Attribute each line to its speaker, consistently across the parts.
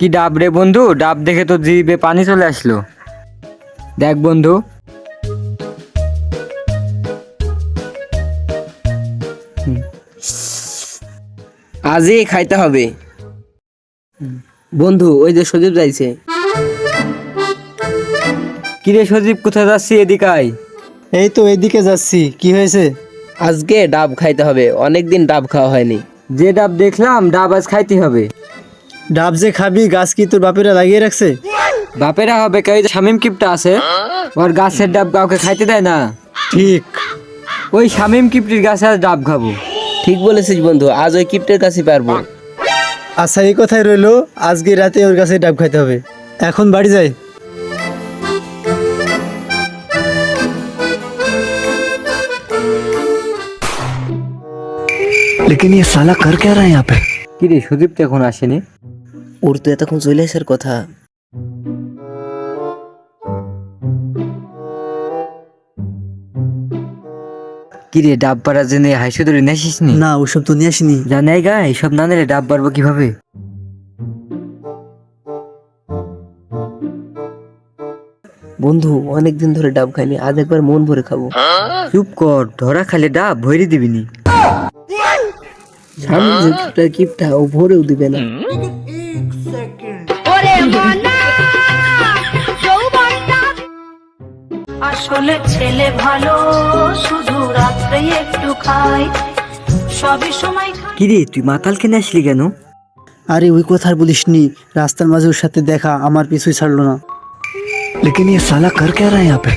Speaker 1: কি ডাব রে বন্ধু, ডাব দেখে তো জিভে পানি চলে আসলো। দেখ বন্ধু,
Speaker 2: আজই খাইতে হবে। বন্ধু ওই যে সজীব যাইছে।
Speaker 1: কিরে সজীব, কোথায় যাচ্ছি? এদিকে আয়।
Speaker 3: এই তো এদিকে যাচ্ছি, কি হয়েছে?
Speaker 2: আজকে ডাব খাইতে হবে, অনেকদিন ডাব খাওয়া হয়নি।
Speaker 1: যে ডাব দেখলাম, ডাব আজ খাইতে হবে।
Speaker 3: ডাব যে খাবি, গাছ কি তোর বাপেরা লাগিয়ে রাখছে?
Speaker 1: বাপেরা হবে কে? ওই যে শামিম কিপটা আছে, ওর গাছের ডাব কাউকে খাইতে দেয় না।
Speaker 3: ঠিক।
Speaker 1: ওই শামিম কিপটির গাছে আজ ডাব খাবো।
Speaker 2: ঠিক বলেছিস বন্ধু, আজ ওই কিপ্টের কাছে পারবো।
Speaker 3: আচ্ছা এই কথাই রইলো, আজকে রাতে ওর কাছে ডাব খাইতে হবে। এখন বাড়ি যাই।
Speaker 4: लेकिन ये साला कर क्या रहा है यहाँ पे?
Speaker 1: কিরে সজীব তো এখন আসেনি।
Speaker 2: ওর তো এতক্ষণ চলে আসার কথা।
Speaker 1: কিরে ডাব পাড়ার জন্য হাইসু ধরে নেছিস নি?
Speaker 3: না, ওসব তো নিয়ে আসিনি।
Speaker 1: জানাই গা, এইসব না নিলে ডাব পারবো কিভাবে?
Speaker 2: বন্ধু অনেকদিন ধরে ডাব খাইনি, আজ একবার মন ভরে খাবো।
Speaker 1: চুপ কর, ধরা খালে ডাব ভরি দিবিনি।
Speaker 2: সামনে যে কিপটা ও ভরেও দিবে না।
Speaker 5: ওরে মনা যৌবনটা আসলে ছেলে ভালো, শুধু রাত্রে একটু খাই, সবই সময় খাই।
Speaker 1: কিরে তুই মাতাল কেনে আসলি কেন?
Speaker 3: আরে ওই কথা আর বলিসনি, রাস্তার মাঝে ওর সাথে দেখা, আমার পিছুই ছাড়লো না।
Speaker 4: लेकिन ये साला कर क्या रहा है यहाँ पे?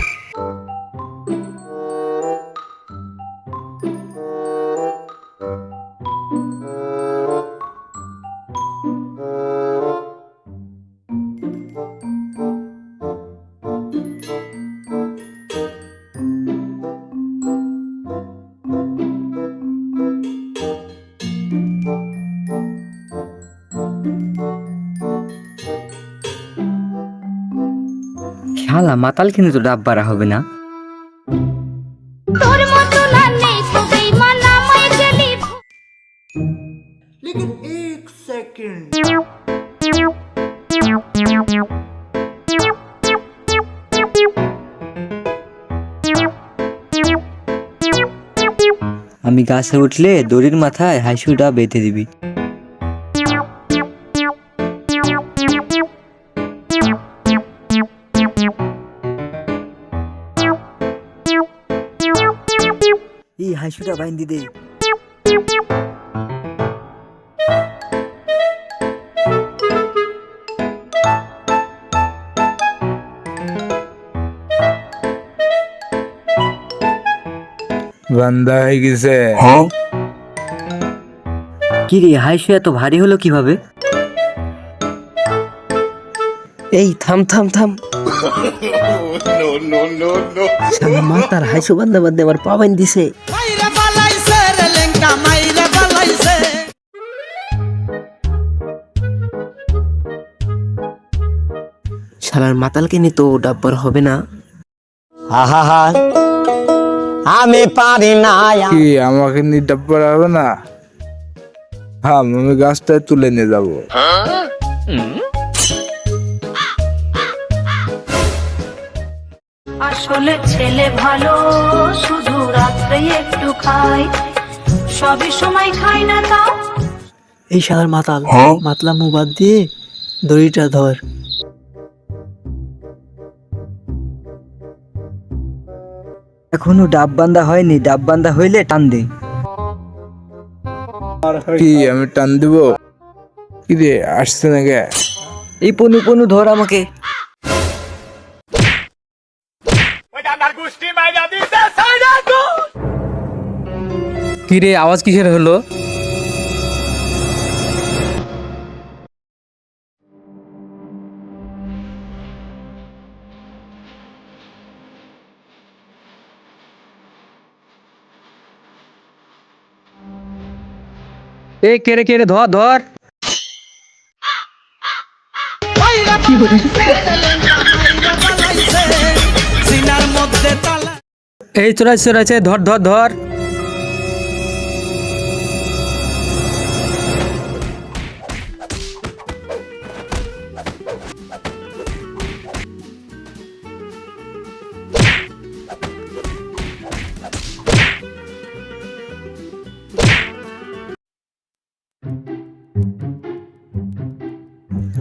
Speaker 1: শালা মাতাল কিনে তো ডাব বাড়া হবে না।
Speaker 5: তোর মতো না নেই তো বেঈমান আমায় গেলি।
Speaker 1: আমি গাছে উঠলে দড়ির মাথায় হাইসু ডাব বেঁধে দিবি। এই হাইসুটা বাইন্দি দে।
Speaker 6: বান্দা হয়ে গেছে।
Speaker 1: কি রে, হাইসু এত ভারী হলো কিভাবে?
Speaker 2: এই থাম থাম থাম। শালা মাতার হাইসু বান্দা বান্দে আমার পা বাইন দিছে। শালার মাতালকে নি তো ডাব্বার হবে না।
Speaker 4: আমি পারি না।
Speaker 6: কি আমাকে নিয়ে ডাব্বার হবে না? হ্যাঁ, আমি গাছটায় তুলে নিয়ে যাবো।
Speaker 5: আসলে ছেলে ভালো, শুধু রাত্রে একটু খাই, সবই সময় খাই না তাও।
Speaker 3: এই শালার মাতাল, মাতলা মুখ বাদ দিয়ে দড়িটা ধর।
Speaker 1: এখনো ডাব বান্ধা হয়নি, ডাব বান্ধা হইলে টান দে।
Speaker 6: কি আমি টান দিব? কি রে আসছে না গে?
Speaker 1: এই পনু পনু ধর আমাকে।
Speaker 7: কি রে, আওয়াজ কিসের হলো? এ কে রে, কে রে, ধর ধর। এই চড়াইছে চড়াইছে, ধর ধর ধর।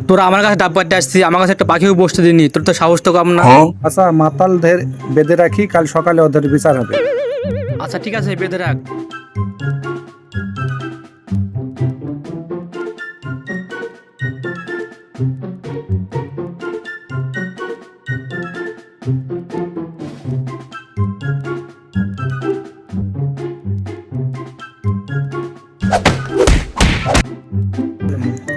Speaker 7: তোরা আমার কাছে ডাব কাটতে আসছি, আমার কাছে একটা পাখিও বসতে দিনি, তোর তো সাহস তো কম না।
Speaker 8: আচ্ছা মাতাল বেঁধে রাখি, কাল সকালে ওদের বিচার হবে।
Speaker 7: আচ্ছা ঠিক আছে, বেঁধে রাখ।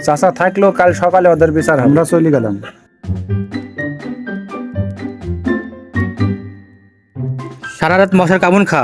Speaker 8: চাচা থাকলো, কাল সকালে ওদের বিচার হবে। আমরা চলে গেলাম।
Speaker 7: সারা রাত মশার কামড় খা।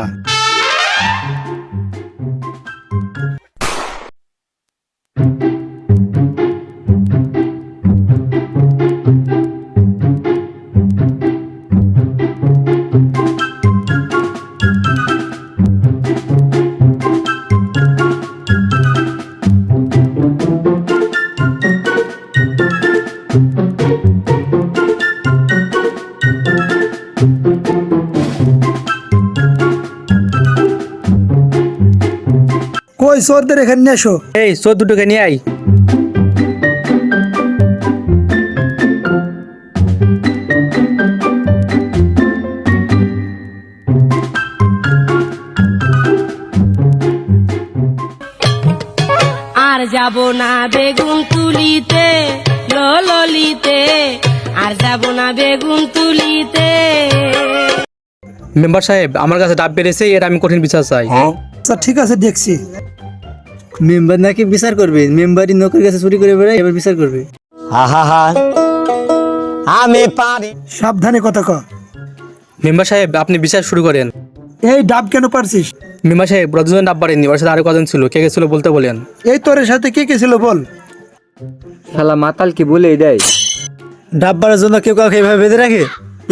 Speaker 3: কই চোরদের এখানে নিয়ে এসো।
Speaker 7: এই চোর দুটোকে নিয়ে আই।
Speaker 5: আর যাব না বেগুন তুলিতে ললিতে, আর যাব না বেগুন তুলিতে।
Speaker 7: মেম্বার সাহেব, আমার কাছে ডাব বেড়েছে, এর আমি কঠিন বিচার চাই।
Speaker 3: আচ্ছা ঠিক আছে, দেখছি। মেম্বার নাকি বিচার করবে? মেম্বারই নৌকর কাছে চুরি করে বেড়ায়, এবার বিচার করবে।
Speaker 4: আমি পারি
Speaker 3: সাবধানে কথা ক।
Speaker 7: মেম্বার সাহেব, আপনি বিচার শুরু করেন।
Speaker 3: এই ডাব কেন পারছিস?
Speaker 7: মেম্বার সাহেব, রজনীন ডাব পারেননি, ওর সাথে আরো কজন ছিল, কে গেছিল বলতে বলেন।
Speaker 3: এই তোর সাথে কে কে ছিল বল।
Speaker 1: শালা মাতাল কি বলেই দেয়।
Speaker 3: ডাব পাড়ার জন্য কেউ কাউকে এইভাবে বেঁধে রাখে?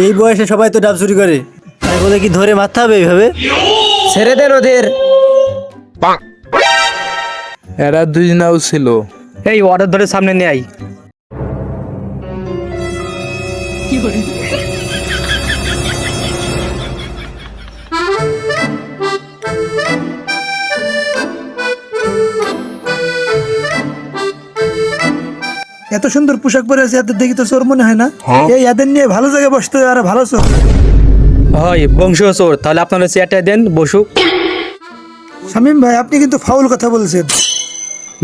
Speaker 3: এই বয়সে সবাই তো ডাব চুরি করে, তাই বলে কি ধরে মারতে হবে এইভাবে?
Speaker 2: ছেড়ে দেন ওদের।
Speaker 6: এরা দুজনাও ছিল।
Speaker 7: এই অর্ডার ধরে সামনে নিয়ে আই।
Speaker 3: এত সুন্দর পোশাক পরে আছে, এদের দেখি তো চোর মনে হয় না। এই এদের নিয়ে ভালো জায়গায় বসতে আর ভালো চোর।
Speaker 7: হয় বংশীয় চোর, তাহলে আপনারা চেয়ারটা দেন, বসুক।
Speaker 3: শামীম ভাই, আপনি কিন্তু ফাউল কথা বলছেন।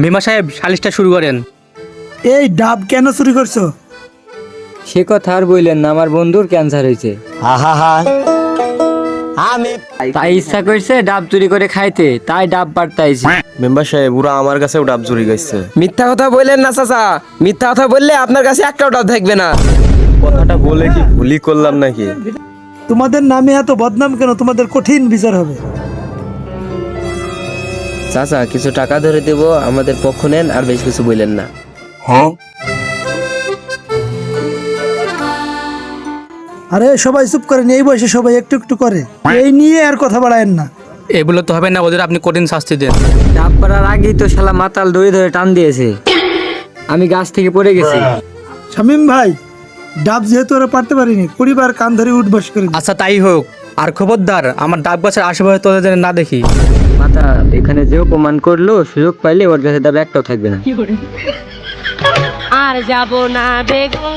Speaker 7: মেম্বার সাহেব, সালিশটা শুরু করেন।
Speaker 3: এই ডাব কেন চুরি করছো?
Speaker 1: সে কথা আর বললেন না, আমার বন্ধুর ক্যান্সার হয়েছে,
Speaker 4: আমি
Speaker 1: তাই ইচ্ছা করছে ডাব চুরি করে খাইতে, তাই ডাব পাড়তাইছি।
Speaker 9: মেম্বার সাহেব, ওরা আমার কাছেও ডাব চুরি গেছে।
Speaker 2: মিথ্যা কথা বললেন না চাচা, মিথ্যা কথা বললে আপনার কাছে একটাও ডাব থাকবে না।
Speaker 9: কথাটা বলে কি ভুলই করলাম নাকি?
Speaker 3: তোমাদের নামে এত বদনাম কেন? তোমাদের কঠিন বিচার হবে।
Speaker 2: চাচা কিছু টাকা ধরে দেবো, আমাদের পক্ষ নেন, আর বেশ কিছু বললেন না।
Speaker 3: আরে সবাই চুপ করেন, এই বয়সে সবাই একটু একটু করে, এই নিয়ে আর কথা বাড়ায়েন না।
Speaker 7: এগুলো তো হবে না, ওদের আপনি কঠিন শাস্তি দেন।
Speaker 1: ডাব পাড়ার আগেই তো শালা মাতাল দড়ি ধরে টান দিয়েছে, আমি গাছ থেকে পড়ে গেছি।
Speaker 3: শামীম ভাই, ডাব যেহেতু ওরা পারতে পারিনি, পরিবার কান ধরে উঠবাস করে দিই।
Speaker 7: আচ্ছা তাই হোক, আর খবরদার আমার ডাব গাছের আশেপাশে তোদের যেন না দেখি।
Speaker 1: মাতা এখানে যে অপমান করলো, সুযোগ পাইলে ওর কাছে ডাব একটাও থাকবে না।
Speaker 5: আর যাব না বেগুন